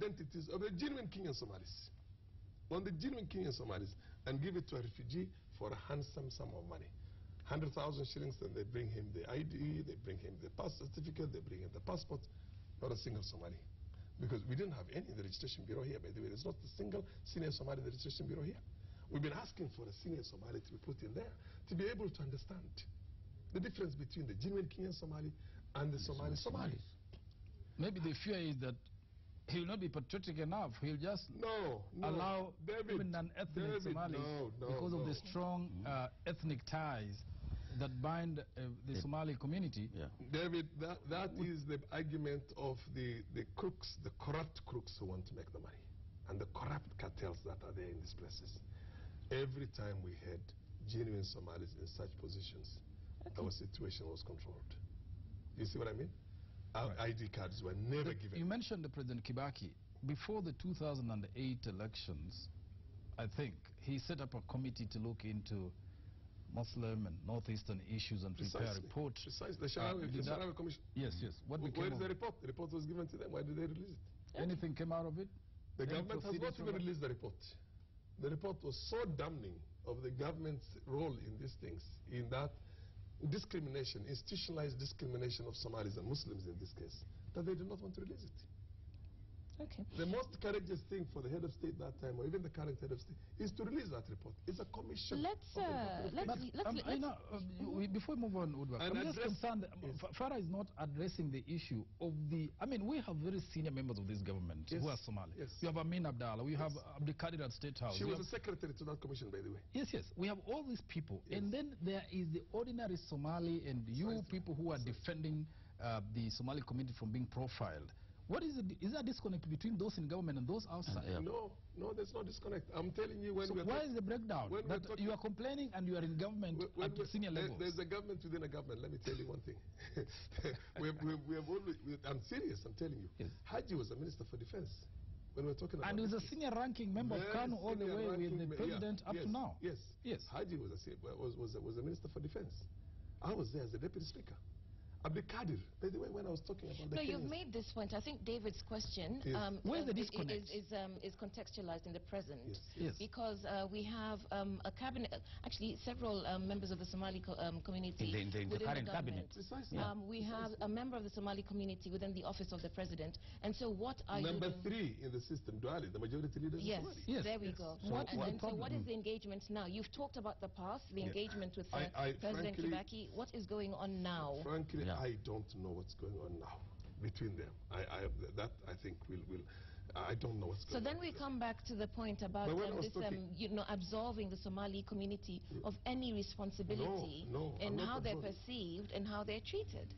identities of the genuine Kenyan Somalis. On the genuine Kenyan Somalis, and give it to a refugee for a handsome sum of money. 100,000 shillings, then they bring him the ID, they bring him the birth certificate, they bring him the passport. Not a single Somali. Because we didn't have any in the registration bureau here, by the way. There's not a single senior Somali in the registration bureau here. We've been asking for a senior Somali to be put in there to be able to understand the difference between the genuine Kenyan Somali and the Somalis. Maybe the fear is that he'll not be patriotic enough. He'll just allow even an ethnic Somali because of the strong ethnic ties that bind the Somali community. Yeah. David, that is the argument of the crooks, the corrupt crooks who want to make the money, and the corrupt cartels that are there in these places. Every time we had genuine Somalis in such positions, our situation was controlled. You see what I mean? Our ID cards were never given. You mentioned the President Kibaki. Before the 2008 elections, I think, he set up a committee to look into Muslim and northeastern issues and prepare a report. Precisely. The Sharawi Commission. Yes, yes. Where is the report? The report was given to them. Why did they release it? Anything came out of it? The government has not even released the report. The report was so damning of the government's role in these things, in that discrimination, institutionalized discrimination of Somalis and Muslims in this case, that they did not want to release it. Okay. The most courageous thing for the head of state that time, or even the current head of state, is to release that report. It's a commission. Before we move on, Udwa, I'm just concerned. Farah is not addressing the issue of the. I mean, we have very senior members of this government who are Somali. Yes. We have Amin Abdallah. We have Abdul Qadir at State House. She was a secretary to that commission, by the way. Yes, yes. We have all these people, and then there is the ordinary Somali, and you people who are defending the Somali community from being profiled. What is it? Is there a disconnect between those in government and those outside? No, there's no disconnect. I'm telling you, when why is the breakdown? That you are complaining and you are in government at senior levels. There's a government within a government. Let me tell you one thing. we have always, I'm serious, I'm telling you. Yes. Haji was a minister for defense. When we're talking about and he was a senior ranking member of Kanu all the way with the president up to now. Yes. Haji was a minister for defense. I was there as the deputy speaker. Abdul Qadir, by the way, when I was talking about the No, you've made this point. I think David's question where's the disconnect? Is contextualized in the present. Yes. Because we have a cabinet, actually several members of the Somali community in the current cabinet. Precisely. We have a member of the Somali community within the office of the president. And so what are Number 3 in the system, Duali, the majority leader in Somali. Yes, there we go. So what is the engagement now? You've talked about the past, the engagement with President Kibaki. What is going on now? Frankly, I don't know what's going on now between them. I think I don't know what's going on. So then we come back to the point about absolving the Somali community of any responsibility in how they're perceived and how they're treated.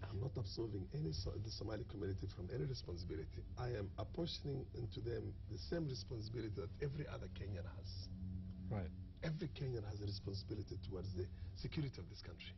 I'm not absolving the Somali community from any responsibility. I am apportioning into them the same responsibility that every other Kenyan has. Right. Every Kenyan has a responsibility towards the security of this country.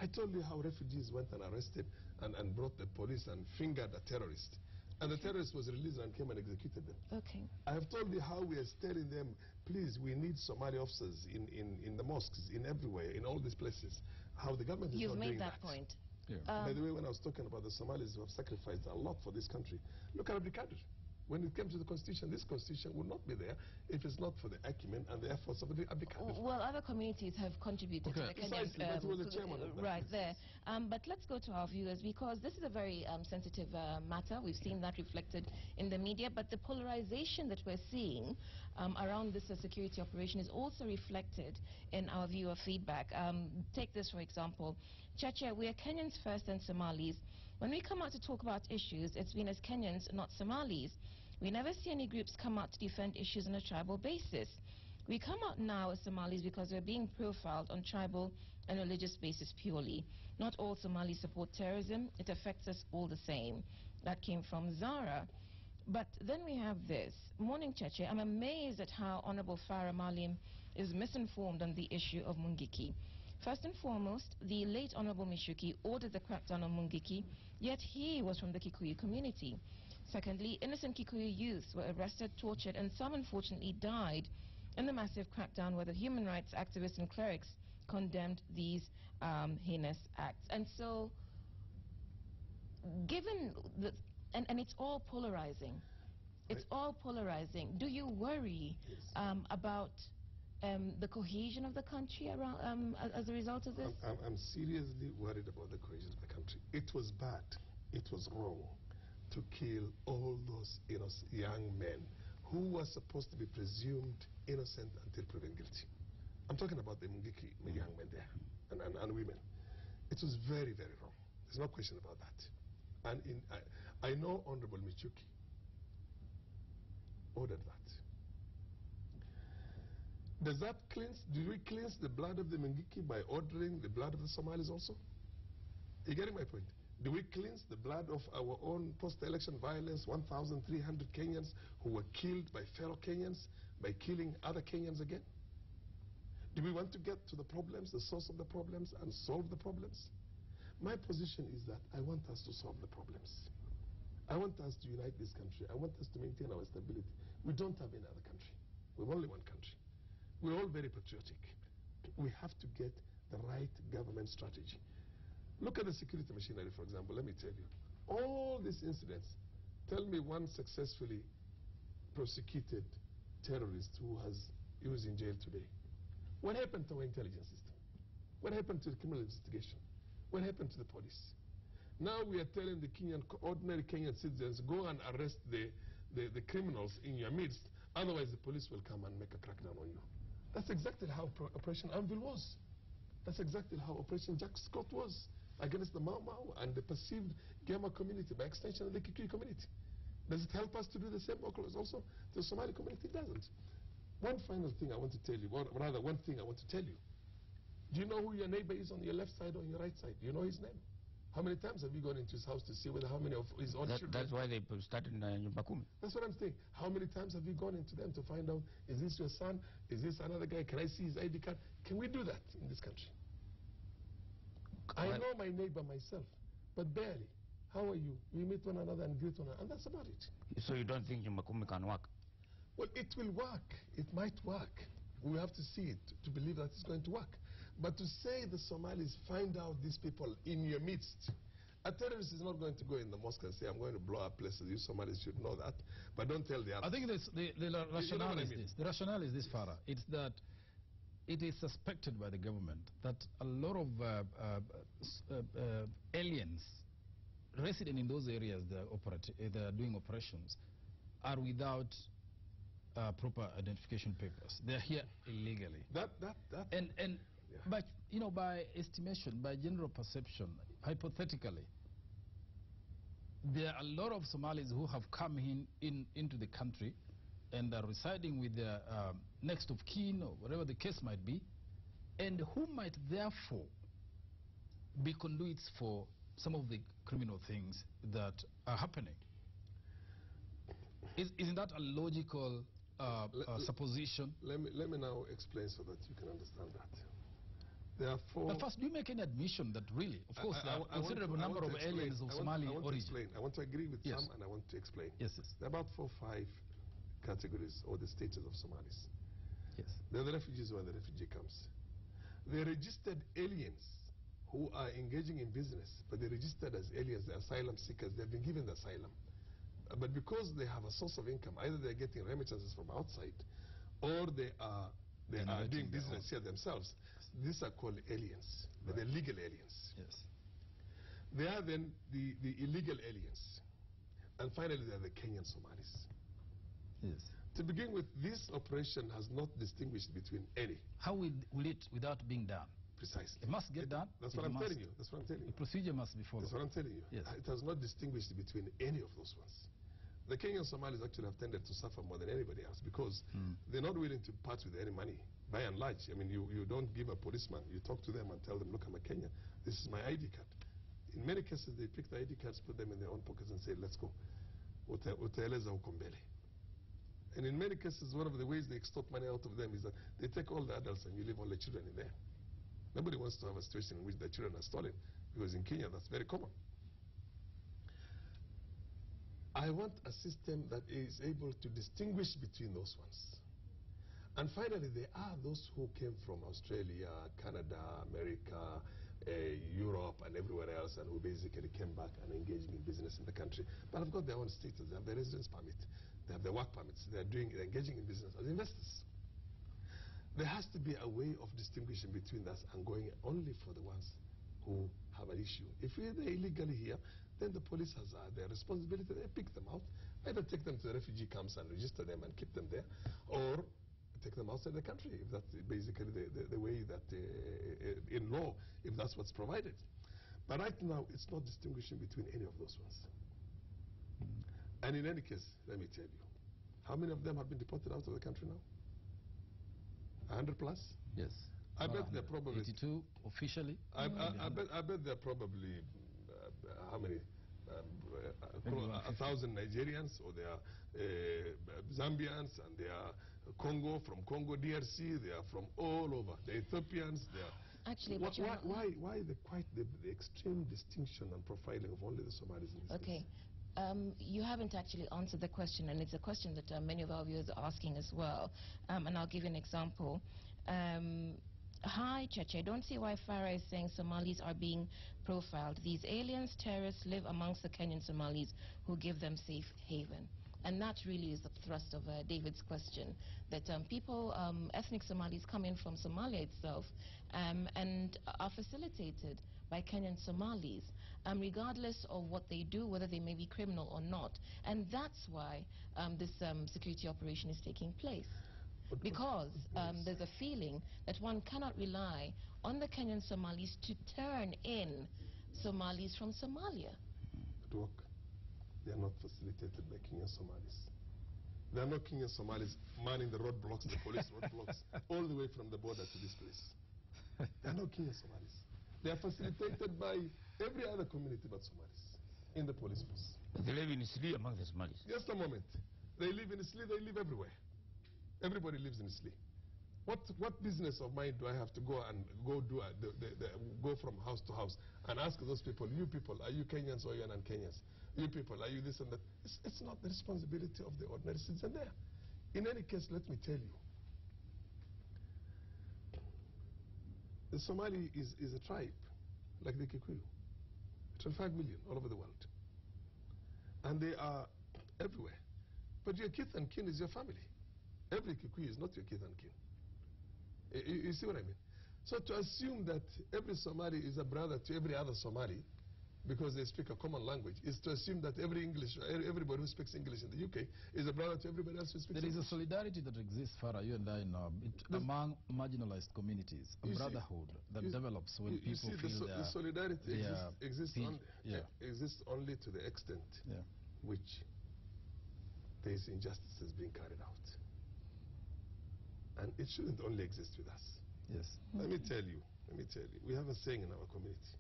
I told you how refugees went and arrested and brought the police and fingered a terrorist. And the terrorist was released and came and executed them. Okay. I have told you how we are telling them, please, we need Somali officers in the mosques, in everywhere, in all these places. How the government is not doing that. You've made that point. Yeah. By the way, when I was talking about the Somalis who have sacrificed a lot for this country, look at Abdul Qadir. When it came to the constitution, this constitution would not be there if it's not for the acumen and the efforts of Abdul Qadir. Well, other communities have contributed to the Kenyan, right there. But let's go to our viewers, because this is a very sensitive matter. We've seen that reflected in the media, but the polarization that we're seeing around this security operation is also reflected in our viewer feedback. Take this, for example. Cheche, we are Kenyans first and Somalis. When we come out to talk about issues, it's been as Kenyans, not Somalis. We never see any groups come out to defend issues on a tribal basis. We come out now as Somalis because we're being profiled on tribal and religious basis purely. Not all Somalis support terrorism. It affects us all the same. That came from Zara. But then we have this. Morning, Cheche. I'm amazed at how Honorable Farah Maalim is misinformed on the issue of Mungiki. First and foremost, the late Honorable Mishuki ordered the crackdown on Mungiki, yet he was from the Kikuyu community. Secondly, innocent Kikuyu youths were arrested, tortured, and some unfortunately died in the massive crackdown where the human rights activists and clerics condemned these heinous acts. And so, given and it's all polarizing. It's all polarizing. Do you worry about the cohesion of the country around, as a result of this? I'm seriously worried about the cohesion of the country. It was bad. It was wrong to kill all those young men who were supposed to be presumed innocent until proven guilty. I'm talking about the Mungiki young men there and women. It was very, very wrong. There's no question about that. And I know Honorable Michuki ordered that. Does that cleanse, do we cleanse the blood of the Mungiki by ordering the blood of the Somalis also? You getting my point? Do we cleanse the blood of our own post-election violence, 1,300 Kenyans who were killed by fellow Kenyans by killing other Kenyans again? Do we want to get to the problems, the source of the problems, and solve the problems? My position is that I want us to solve the problems. I want us to unite this country. I want us to maintain our stability. We don't have any other country. We have only one country. We're all very patriotic. We have to get the right government strategy. Look at the security machinery, for example. Let me tell you. All these incidents, tell me one successfully prosecuted terrorist who is in jail today. What happened to our intelligence system? What happened to the criminal investigation? What happened to the police? Now we are telling the ordinary Kenyan citizens, go and arrest the criminals in your midst, otherwise the police will come and make a crackdown on you. That's exactly how Operation Anvil was. That's exactly how Operation Jack Scott was against the Mau Mau and the perceived Gema community, by extension the Kikuyu community. Does it help us to do the same also to the Somali community? It doesn't. One final thing I want to tell you, or rather one thing I want to tell you. Do you know who your neighbor is on your left side or your right side? Do you know his name? How many times have you gone into his house to see how many of his own children? That's why they started in Nyumbakumi. That's what I'm saying. How many times have you gone into them to find out, is this your son? Is this another guy? Can I see his ID card? Can we do that in this country? I know my neighbor myself, but barely. How are you? We meet one another and greet one another, and that's about it. So you don't think Nyumbakumi can work? Well, it will work. It might work. We have to see it to believe that it's going to work. But to say the Somalis find out these people in your midst, a terrorist is not going to go in the mosque and say, I'm going to blow up places. You Somalis should know that. But don't tell the others. I think the rationale is this. The rationale is this, Farah. It's that it is suspected by the government that a lot of aliens resident in those areas that are doing operations are without proper identification papers. They're here illegally. But by estimation, by general perception, hypothetically, there are a lot of Somalis who have come into the country and are residing with their next of kin or whatever the case might be, and who might therefore be conduits for some of the criminal things that are happening. Isn't that a logical supposition? Let me now explain so that you can understand that. Therefore, but first, do you make any admission that really, of course, there are a considerable number of aliens of Somali origin? I want to agree with some, and I want to explain. Yes. There are about 4 or 5 categories or the status of Somalis. Yes. There are the refugees where the refugee camps. The registered aliens who are engaging in business, but they're registered as aliens, they're asylum seekers, they've been given the asylum. But because they have a source of income, either they're getting remittances from outside, or they are doing business here themselves. These are called aliens, but they're legal aliens. Yes. They are then the illegal aliens. And finally, they are the Kenyan Somalis. Yes. To begin with, this operation has not distinguished between any. How will it without being done? Precisely. It must get done. That's what I'm telling you. That's what I'm telling you. The procedure must be followed. That's what I'm telling you. Yes. It has not distinguished between any of those ones. The Kenyan Somalis actually have tended to suffer more than anybody else because they're not willing to part with any money, by and large. I mean, you don't give a policeman. You talk to them and tell them, look, I'm a Kenyan. This is my ID card. In many cases, they pick the ID cards, put them in their own pockets and say, let's go. And in many cases, one of the ways they extort money out of them is that they take all the adults and you leave all the children in there. Nobody wants to have a situation in which the children are stolen, because in Kenya, that's very common. I want a system that is able to distinguish between those ones. And finally, there are those who came from Australia, Canada, America, Europe, and everywhere else, and who basically came back and engaged in business in the country. But have got their own status. They have their residence permit. They have their work permits. They're engaging in business as investors. There has to be a way of distinguishing between us and going only for the ones who have an issue. If they're illegally here, then the police has their responsibility. They pick them out, either take them to the refugee camps and register them and keep them there, or take them outside the country, if that's basically the way that in law, if that's what's provided. But right now, it's not distinguishing between any of those ones. And in any case, let me tell you, how many of them have been deported out of the country now? 100 plus? Yes. I bet they're probably 82 officially. I bet they're probably how many? 1,000 Nigerians, or they are Zambians, and they are Congo, from Congo, DRC. They are from all over. The Ethiopians. They are. Actually, why the extreme distinction and profiling of only the Somalis in this case? You haven't actually answered the question, and it's a question that many of our viewers are asking as well. And I'll give you an example. Hi, Cheche. I don't see why Farah is saying Somalis are being profiled. These aliens, terrorists, live amongst the Kenyan Somalis who give them safe haven. And that really is the thrust of David's question, that people, ethnic Somalis, come in from Somalia itself and are facilitated by Kenyan Somalis, regardless of what they do, whether they may be criminal or not. And that's why this security operation is taking place. Because there's a feeling that one cannot rely on the Kenyan Somalis to turn in Somalis from Somalia. Look, they are not facilitated by Kenyan Somalis. They are not Kenyan Somalis manning the roadblocks, the police roadblocks, all the way from the border to this place. They are not Kenyan Somalis. They are facilitated by every other community but Somalis in the police force. They live in Isli among the Somalis. Just a moment. They live in Isli, they live everywhere. Everybody lives in Isli. What business of mine do I have to go and go from house to house and ask those people, you people, are you Kenyans or are you non-Kenyans? You people, are you this and that? It's not the responsibility of the ordinary citizen there. In any case, let me tell you, the Somali is a tribe, like the Kikuyu, 25 million all over the world. And they are everywhere. But your kith and kin is your family. Every Kikuyu is not your kith and kin. You see what I mean? So to assume that every Somali is a brother to every other Somali because they speak a common language is to assume that everybody who speaks English in the UK is a brother to everybody else who speaks English. There is a solidarity that exists, Farah, you and I know, among marginalized communities, a brotherhood that develops when people feel the solidarity exists only to the extent which there is injustices being carried out. And it shouldn't only exist with us. Yes. Let me tell you, we have a saying in our community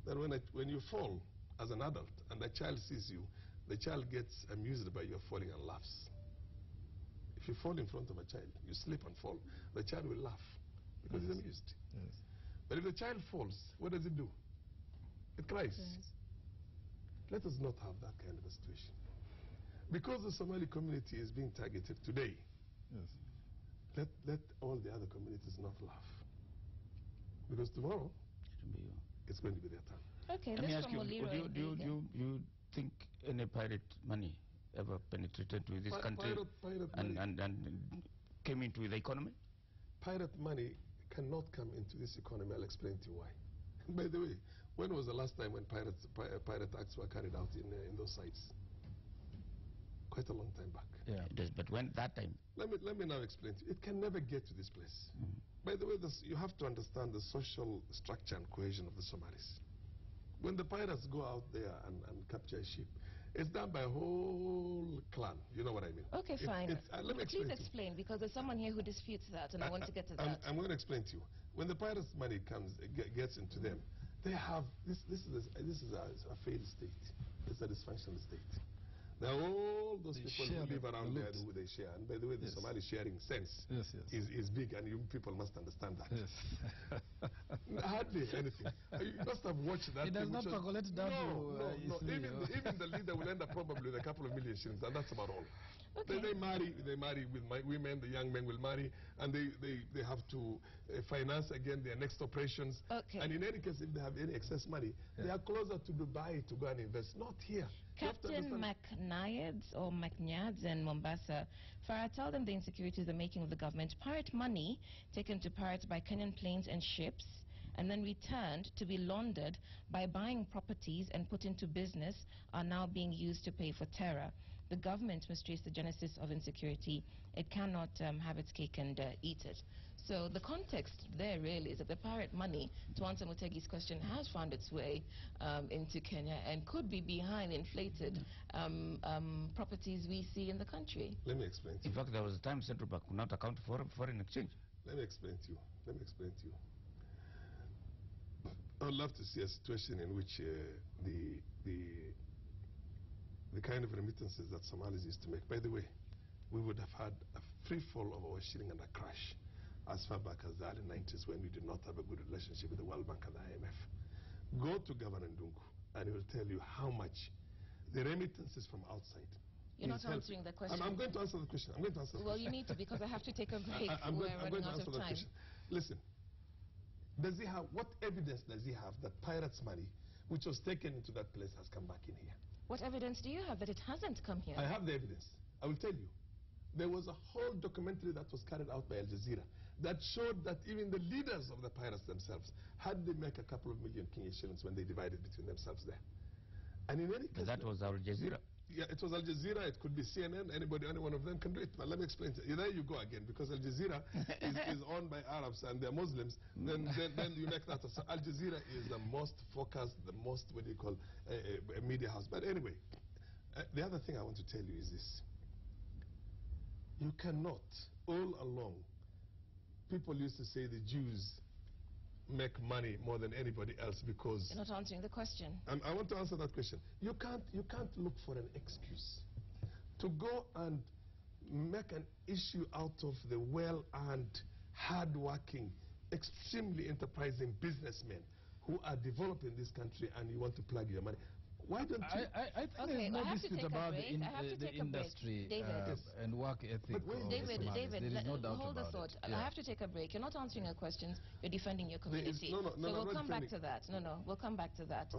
that when you fall as an adult and a child sees you, the child gets amused by your falling and laughs. If you fall in front of a child, you slip and fall, the child will laugh because he's amused. Yes. But if the child falls, what does it do? It cries. Yes. Let us not have that kind of a situation. Because the Somali community is being targeted today, yes, let all the other communities not laugh. Because tomorrow, it's going to be their turn. Okay, let me ask you, do you think any pirate money ever penetrated to this country and came into the economy? Pirate money cannot come into this economy. I'll explain to you why. By the way, when was the last time when pirate acts were carried out in those sites? Quite a long time back. Yeah. It is, but when that time? Let me now explain to you. It can never get to this place. By the way, you have to understand the social structure and cohesion of the Somalis. When the pirates go out there and capture a ship, it's done by a whole clan. You know what I mean? Okay, fine. Let me explain. Please explain, because there's someone here who disputes that, and I want to get to that. I'm going to explain to you. When the pirates' money gets into them, they have this is a failed state. It's a dysfunctional state. Now all those people who live around there who they share, and by the way, the Somali sharing sense is big, and you people must understand that. Yes. Hardly anything. You must have watched that. It does not percolate down to even the leader will end up probably with a couple of million shillings, and that's about all. Okay. They marry with women. The young men will marry, and they have to finance again their next operations. Okay. And in any case, if they have any excess money, they are closer to Dubai to go and invest, not here. Captain McNayads or McNayads in Mombasa. Farah, tell them the insecurities the making of the government. Pirate money taken to pirates by Kenyan planes and ships and then returned to be laundered by buying properties and put into business are now being used to pay for terror. The government must trace the genesis of insecurity. It cannot have its cake and eat it. So the context there really is that the pirate money, to answer Mutegi's question, has found its way into Kenya and could be behind inflated properties we see in the country. Let me explain to you. In fact, there was a time Central Bank could not account for foreign exchange. Let me explain to you. I would love to see a situation in which the kind of remittances that Somalis used to make. By the way, we would have had a free fall of our shilling and a crash as far back as the early 90s when we did not have a good relationship with the World Bank and the IMF. Go to Governor Ndungu and he will tell you how much the remittances from outside. You're not answering the question. I'm going to answer the question. Well, you need to, because I have to take a break. We're running out of time. Listen, what evidence does he have that pirates' money, which was taken into that place, has come back in here? What evidence do you have that it hasn't come here? I have the evidence. I will tell you. There was a whole documentary that was carried out by Al Jazeera that showed that even the leaders of the pirates themselves had to make a couple of million Kenyan shillings when they divided between themselves there. And in any case, that was Al Jazeera. Yeah, it was Al Jazeera. It could be CNN. Any one of them can do it. But let me explain to you. There you go again, because Al Jazeera is owned by Arabs and they're Muslims. Then you make that. So Al Jazeera is the most focused, the most, what do you call, a media house. But anyway, the other thing I want to tell you is this. You cannot, all along, people used to say the Jews make money more than anybody else because... You're not answering the question. I want to answer that question. You can't look for an excuse to go and make an issue out of the well-earned, hard-working, extremely enterprising businessmen who are developing this country, and you want to plug your money. Why don't you... I think there's no dispute about the industry and work ethic. David, there is no doubt hold about the thought. Yeah. I have to take a break. You're not answering our questions. You're defending your community. So we'll come back to that. We'll come back to that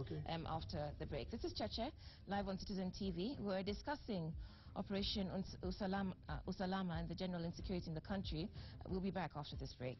after the break. This is Cheche, live on Citizen TV. We're discussing Operation Usalama and the general insecurity in the country. We'll be back after this break.